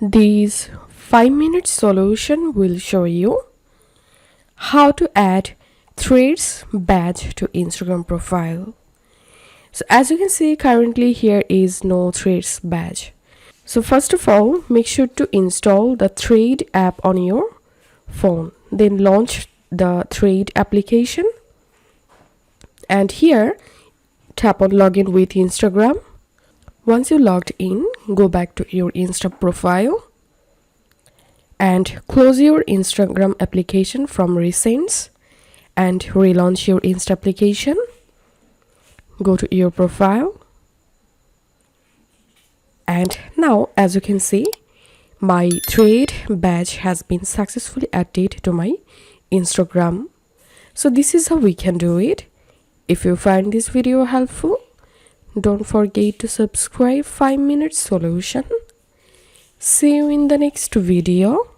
This 5-minute solution will show you how to add Threads badge to Instagram profile. So as you can see, currently here is no Threads badge. So first of all, make sure to install the Thread app on your phone. Then launch the Thread application. And here, tap on login with Instagram. Once you logged in, go back to your Insta profile and close your Instagram application from recents and relaunch your Insta application. Go to your profile, and now as you can see, my Thread badge has been successfully added to my Instagram. So this is how we can do it. If you find this video helpful, don't forget to subscribe 5-minute solution. See you in the next video.